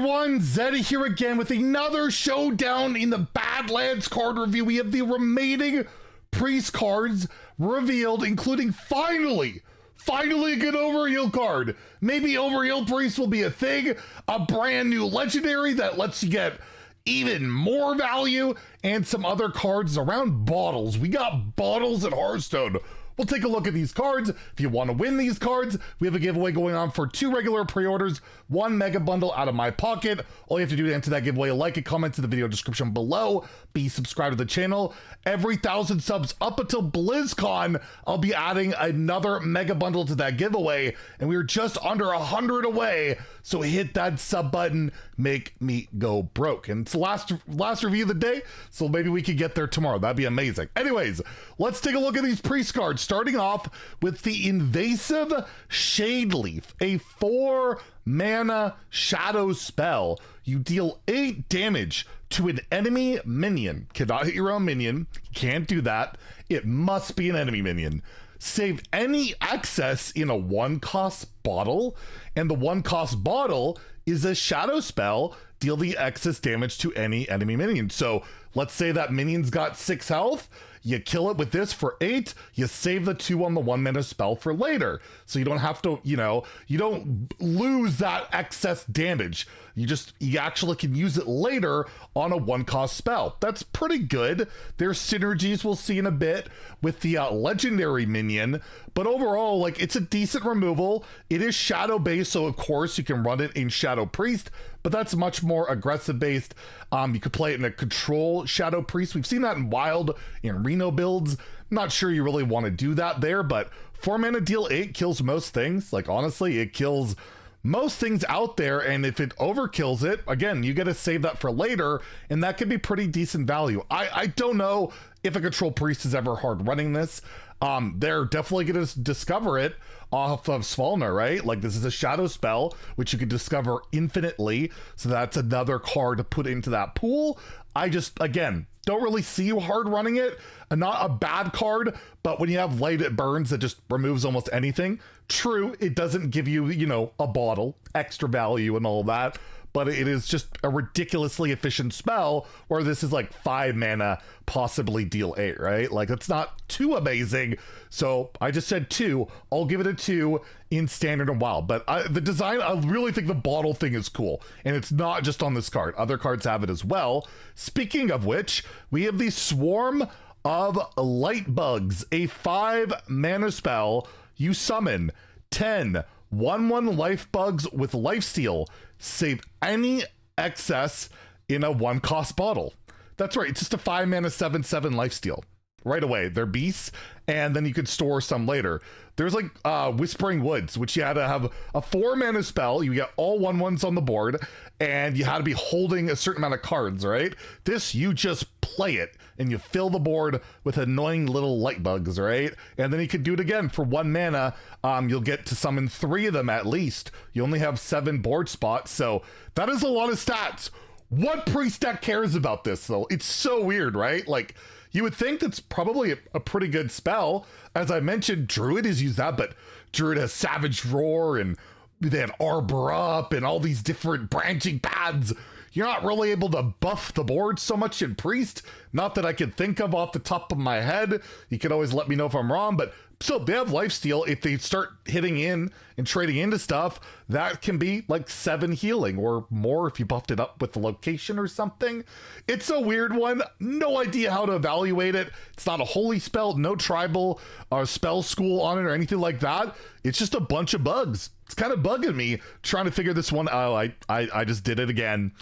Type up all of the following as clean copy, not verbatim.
everyone, Zeddy here again with another showdown in the Badlands card review. We have the remaining priest cards revealed, including finally a good overheal card. Maybe overheal priest will be a thing, a brand new legendary that lets you get even more value, and some other cards around bottles. We got bottles at Hearthstone. We'll take a look at these cards. If you want to win these cards, we have a giveaway going on for 2 regular pre-orders, 1 mega bundle out of my pocket. All you have to do to enter that giveaway, like and comment in the video description below. Be subscribed to the channel. Every 1,000 subs up until BlizzCon, I'll be adding another mega bundle to that giveaway. And we're just under 100 away. So hit that sub button, make me go broke. And it's the last review of the day, so maybe we could get there tomorrow. That'd be amazing. Anyways, let's take a look at these priest cards, starting off with the Invasive Shade Leaf, a 4-mana shadow spell. You deal 8 damage to an enemy minion. Cannot hit your own minion. Can't do that. It must be an enemy minion. Save any excess in a 1-cost bottle, and the 1-cost bottle is a shadow spell. Deal the excess damage to any enemy minion. So let's say that minion's got 6 health. You kill it with this for 8. You save the 2 on the 1-mana spell for later. So you don't have to, you don't lose that excess damage. You actually can use it later on a 1-cost spell. That's pretty good. There's synergies we'll see in a bit with the legendary minion. But overall, like, it's a decent removal. It is shadow based, so of course you can run it in Shadow Priest, but that's much more aggressive based. You could play it in a control Shadow Priest. We've seen that in Wild, in Reno builds. Not sure you really want to do that there, but 4-mana deal 8 kills most things. Like, honestly, it kills most things out there, and if it overkills it, again, you got to save that for later, and that could be pretty decent value. I don't know if a control priest is ever hard running this. They're definitely going to discover it off of Svalna, right? Like, this is a shadow spell, which you can discover infinitely, so that's another card to put into that pool. I just, again, don't really see you hard running it. Not a bad card, but when you have Light It Burns that just removes almost anything, true, it doesn't give you, a bottle, extra value and all that, but it is just a ridiculously efficient spell, where this is like 5 mana, possibly deal 8, right? Like, it's not too amazing. So I just said 2. I'll give it a 2 in Standard and Wild. But the design, I really think the bottle thing is cool. And it's not just on this card. Other cards have it as well. Speaking of which, we have the Swarm of Light Bugs, a 5-mana spell. You summon 10 1/1 life bugs with lifesteal. Save any excess in a 1-cost bottle. That's right, it's just a 5-mana 7/7 lifesteal. Right away, they're beasts, and then you could store some later. There's like Whispering Woods, which you had to have a 4-mana spell. You get all 1/1s on the board, and you had to be holding a certain amount of cards, right? This, you just play it, and you fill the board with annoying little light bugs, right? And then you could do it again for 1 mana. You'll get to summon 3 of them at least. You only have 7 board spots, so that is a lot of stats. What priest deck cares about this, though? It's so weird, right? Like, you would think that's probably a pretty good spell. As I mentioned, Druid has used that, but Druid has Savage Roar, and they had Arbor Up, and all these different branching paths. You're not really able to buff the board so much in Priest. Not that I can think of off the top of my head. You can always let me know if I'm wrong, but so they have lifesteal. If they start hitting in and trading into stuff, that can be like 7 healing or more if you buffed it up with the location or something. It's a weird one. No idea how to evaluate it. It's not a holy spell, no tribal or spell school on it or anything like that. It's just a bunch of bugs. It's kind of bugging me trying to figure this one out. I just did it again.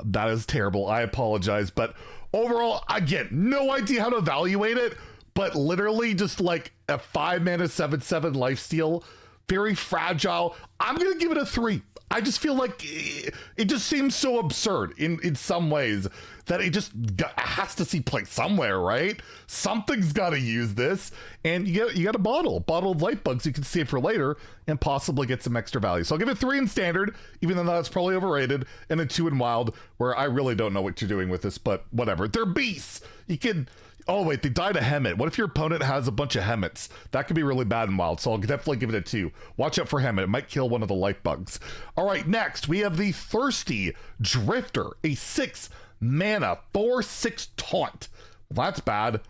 That is terrible. I apologize. But overall, again, no idea how to evaluate it. But literally just like a 5-mana 7/7 lifesteal, very fragile. I'm going to give it a 3. I just feel like it just seems so absurd in some ways that it just has to see play somewhere, right? Something's got to use this, and you got a bottle of light bugs you can save for later and possibly get some extra value. So I'll give it 3 in Standard, even though that's probably overrated, and a 2 in Wild, where I really don't know what you're doing with this, but whatever. They're beasts. You can Oh, wait, they died a Hemet. What if your opponent has a bunch of Hemets? That could be really bad in Wild, so I'll definitely give it a 2. Watch out for Hemet. It might kill one of the life bugs. All right, next, we have the Thirsty Drifter, a 6 mana, 4/6 taunt. Well, that's bad.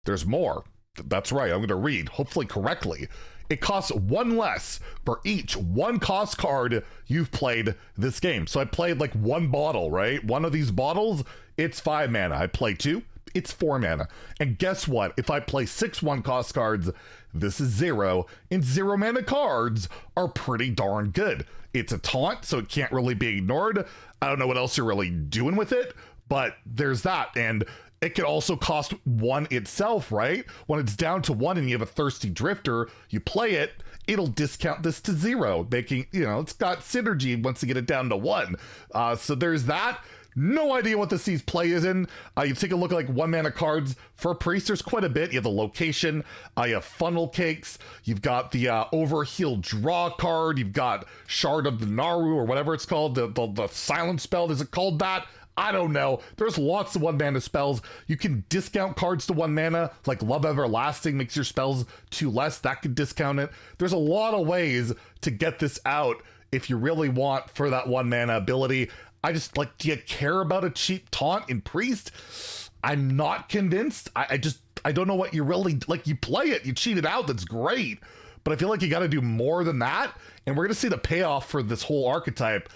There's more. That's right, I'm going to read, hopefully correctly. It costs 1 less for each 1-cost card you've played this game. So I played like 1 bottle, right? One of these bottles, it's 5 mana. I play 2. It's 4 mana. And guess what? If I play 6 1-cost cards, this is 0. And 0 mana cards are pretty darn good. It's a taunt, so it can't really be ignored. I don't know what else you're really doing with it, but there's that. And it can also cost 1 itself, right? When it's down to 1 and you have a Thirsty Drifter, you play it, it'll discount this to 0, making, it's got synergy once you get it down to 1. So there's that. No idea what the C's play is in. You take a look at like 1 mana cards for Priest. There's quite a bit. You have the Location, you have Funnel Cakes, you've got the Overheal draw card, you've got Shard of the Naru or whatever it's called, the silent spell. Is it called that? I don't know. There's lots of 1 mana spells. You can discount cards to 1 mana, like Love Everlasting makes your spells 2 less. That could discount it. There's a lot of ways to get this out if you really want for that 1 mana ability. I just like, do you care about a cheap taunt in Priest? I'm not convinced. I don't know what you really, like, you play it, you cheat it out, that's great. But I feel like you got to do more than that. And we're going to see the payoff for this whole archetype.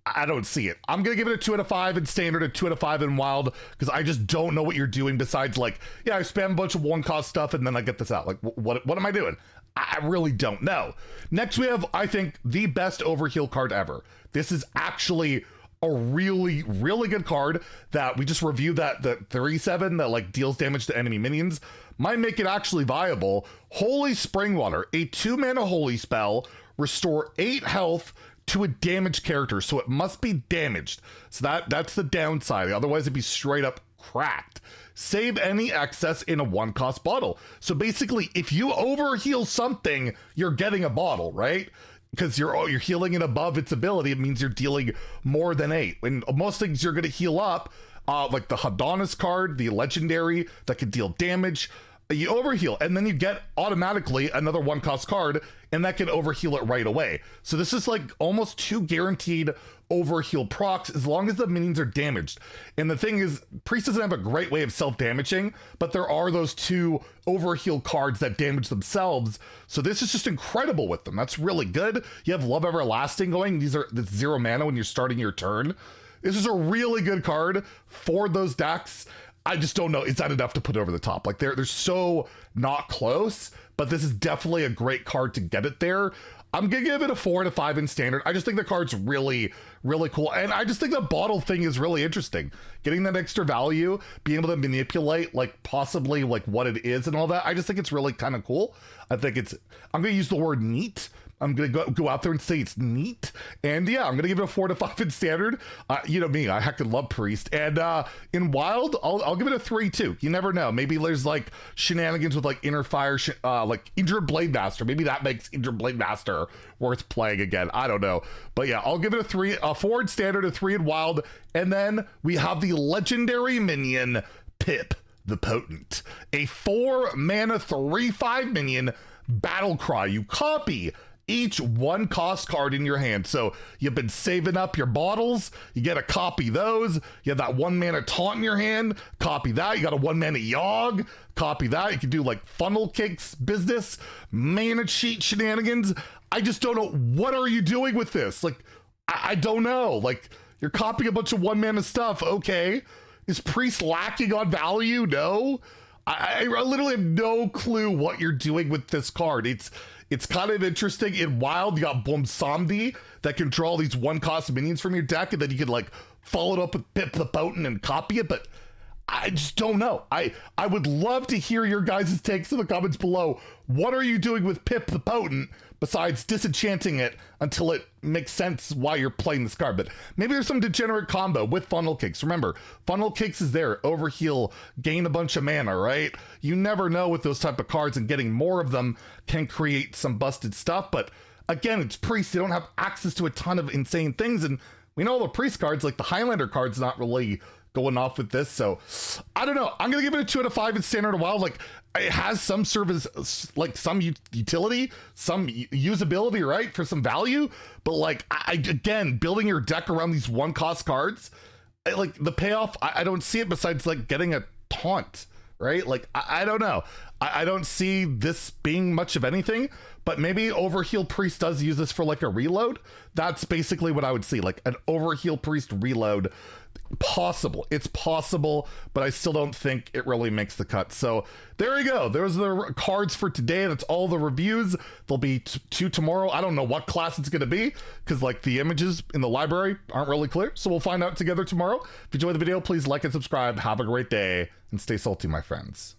I don't see it. I'm going to give it a 2 out of 5 in Standard, a 2 out of 5 in Wild, because I just don't know what you're doing besides like, yeah, I spam a bunch of 1-cost stuff and then I get this out. Like, what am I doing? I really don't know. Next we have, I think, the best Overheal card ever. This is actually a really, really good card that we just reviewed, that the 3/7 that like deals damage to enemy minions. Might make it actually viable. Holy Springwater, a 2 mana holy spell, restore 8 health to a damaged character, so it must be damaged. So that's the downside. Otherwise it'd be straight up cracked. Save any excess in a 1-cost bottle. So basically, if you overheal something, you're getting a bottle, right? Because you're healing it above its ability. It means you're dealing more than 8. And most things you're going to heal up, like the Hadonis card, the legendary that can deal damage. You overheal, and then you get automatically another 1-cost card, and that can overheal it right away. So this is like almost 2 guaranteed overheal procs as long as the minions are damaged. And the thing is, Priest doesn't have a great way of self-damaging, but there are those 2 overheal cards that damage themselves. So this is just incredible with them. That's really good. You have Love Everlasting going. This 0 mana when you're starting your turn. This is a really good card for those decks. I just don't know. Is that enough to put over the top? Like they're so not close, but this is definitely a great card to get it there. I'm going to give it a 4 out of 5 in Standard. I just think the card's really, really cool. And I just think the bottle thing is really interesting. Getting that extra value, being able to manipulate like possibly like what it is and all that. I just think it's really kind of cool. I'm going to use the word neat. I'm going to go out there and say it's neat. And yeah, I'm going to give it a 4 to 5 in Standard. You know me, I heckin' love Priest. And in Wild, I'll give it a 3 too. You never know. Maybe there's like shenanigans with like Inner Fire, like Injured Blade Master. Maybe that makes Injured Blade Master worth playing again. I don't know. But yeah, I'll give it a 4 in Standard, a 3 in Wild. And then we have the legendary minion, Pip the Potent. A 4 mana, 3/5 minion, Battle Cry. You copy each 1-cost card in your hand. So you've been saving up your bottles, you get to copy those. You have that 1 mana taunt in your hand, copy that. You got a 1 mana Yogg, copy that. You can do like Funnel Cakes business, mana cheat shenanigans. I just don't know. What are you doing with this? Like, I don't know. Like, you're copying a bunch of 1 mana stuff. Okay. Is Priest lacking on value? No. I literally have no clue what you're doing with this card. It's kind of interesting. In Wild, you got Blumsamdi that can draw these 1-cost minions from your deck, and then you can like follow it up with Pip the Potent and copy it, but I just don't know. I would love to hear your guys' takes in the comments below. What are you doing with Pip the Potent besides disenchanting it until it makes sense why you're playing this card? But maybe there's some degenerate combo with Funnel Cakes. Remember, Funnel Cakes is there. Overheal, gain a bunch of mana, right? You never know with those type of cards, and getting more of them can create some busted stuff. But again, it's Priest. They don't have access to a ton of insane things, and we know the Priest cards, like the Highlander card's not really going off with this. So I don't know. I'm gonna give it a 2 out of 5 in standard and wild. Like, it has some service, like some utility, some usability, right, for some value. But like, again, building your deck around these 1-cost cards, like the payoff, I don't see it besides like getting a taunt, right? Like, I don't know. I don't see this being much of anything, but maybe Overheal Priest does use this for like a reload. That's basically what I would see, like an Overheal Priest reload. Possible. It's possible, but I still don't think it really makes the cut. So there you go. There's the cards for today. That's all the reviews. There'll be 2 tomorrow. I don't know what class it's going to be because like the images in the library aren't really clear. So we'll find out together tomorrow. If you enjoyed the video, please like and subscribe. Have a great day and stay salty, my friends.